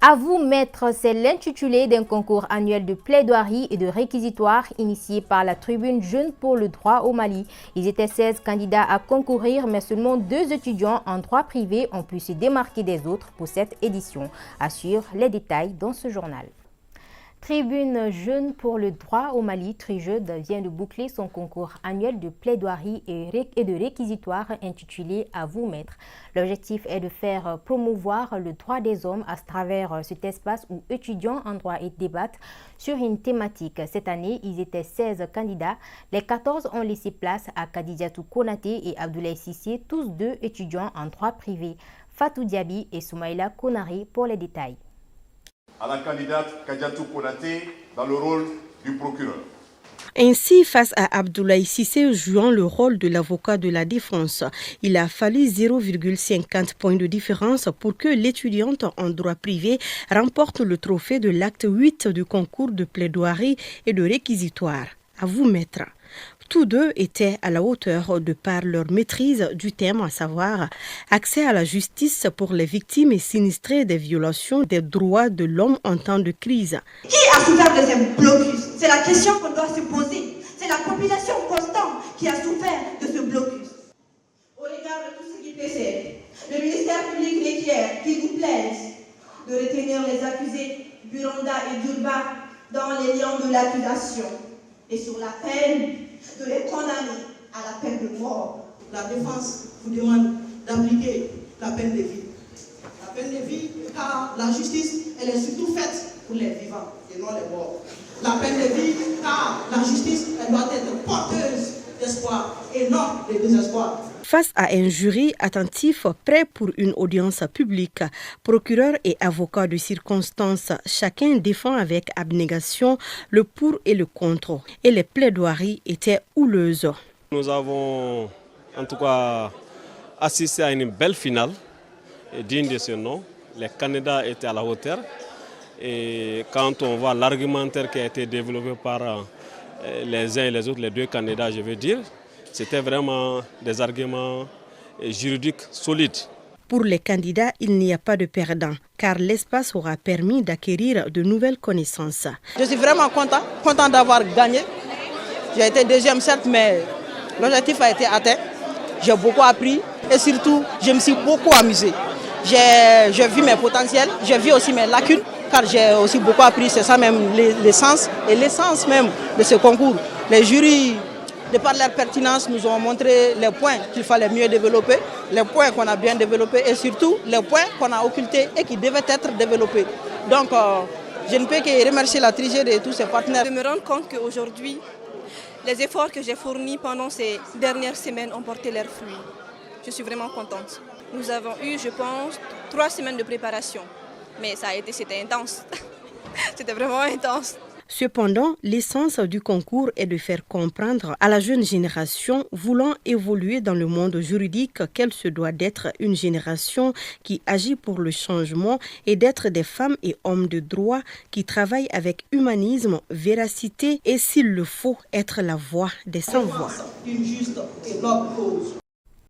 À vous, maître, c'est l'intitulé d'un concours annuel de plaidoirie et de réquisitoire initié par la Tribune Jeunes pour le droit au Mali. Ils étaient 16 candidats à concourir, mais seulement 2 étudiants en droit privé ont pu se démarquer des autres pour cette édition. Assure les détails dans ce journal. Tribune Jeunes pour le droit au Mali, Trijeud, vient de boucler son concours annuel de plaidoirie et de réquisitoire intitulé « À vous, maître ». L'objectif est de faire promouvoir le droit des hommes à travers cet espace où étudiants en droit et débattent sur une thématique. Cette année, ils étaient 16 candidats. Les 14 ont laissé place à Kadidiatou Konaté et Abdoulaye Sissé, tous 2 étudiants en droit privé. Fatou Diaby et Soumaïla Konari pour les détails. À la candidate Kadidiatou Konaté dans le rôle du procureur. Ainsi, face à Abdoulaye Sissé jouant le rôle de l'avocat de la défense, il a fallu 0,50 points de différence pour que l'étudiante en droit privé remporte le trophée de l'acte 8 du concours de plaidoirie et de réquisitoire. À vous, maître. Tous 2 étaient à la hauteur de par leur maîtrise du thème, à savoir accès à la justice pour les victimes et sinistrées des violations des droits de l'homme en temps de crise. Qui a souffert de ces blocus? C'est la question qu'on doit se poser. C'est la population constante qui a souffert de ce blocus. Au regard de tout ce qui précède, le ministère public requiert qu'il vous plaise de retenir les accusés Buranda et Durba dans les liens de l'accusation et sur la peine de les condamner à la peine de mort. La défense vous demande d'appliquer la peine de vie. La peine de vie, car la justice, elle est surtout faite pour les vivants et non les morts. La peine de vie, car la justice, elle doit être porteuse d'espoir et non de désespoir. Face à un jury attentif, prêt pour une audience publique, procureur et avocat de circonstance, chacun défend avec abnégation le pour et le contre. Et les plaidoiries étaient houleuses. Nous avons en tout cas assisté à une belle finale digne de ce nom. Les candidats étaient à la hauteur. Et quand on voit l'argumentaire qui a été développé par les uns et les autres, les 2 candidats, je veux dire, c'était vraiment des arguments juridiques solides. Pour les candidats, il n'y a pas de perdant, car l'espace aura permis d'acquérir de nouvelles connaissances. Je suis vraiment content d'avoir gagné. J'ai été deuxième, certes, mais l'objectif a été atteint. J'ai beaucoup appris et surtout, je me suis beaucoup amusé. J'ai vu mes potentiels, j'ai vu aussi mes lacunes, car j'ai aussi beaucoup appris. C'est ça même l'essence et l'essence même de ce concours. Les jurys, de par leur pertinence, nous ont montré les points qu'il fallait mieux développer, les points qu'on a bien développés et surtout les points qu'on a occultés et qui devaient être développés. Donc, je ne peux que remercier la Trijeud et tous ses partenaires. Je me rends compte qu'aujourd'hui, les efforts que j'ai fournis pendant ces dernières semaines ont porté leurs fruits. Je suis vraiment contente. Nous avons eu, je pense, 3 semaines de préparation. Mais c'était intense. C'était vraiment intense. Cependant, l'essence du concours est de faire comprendre à la jeune génération voulant évoluer dans le monde juridique qu'elle se doit d'être une génération qui agit pour le changement et d'être des femmes et hommes de droit qui travaillent avec humanisme, véracité et, s'il le faut, être la voix des sans-voix. Une juste et noble cause.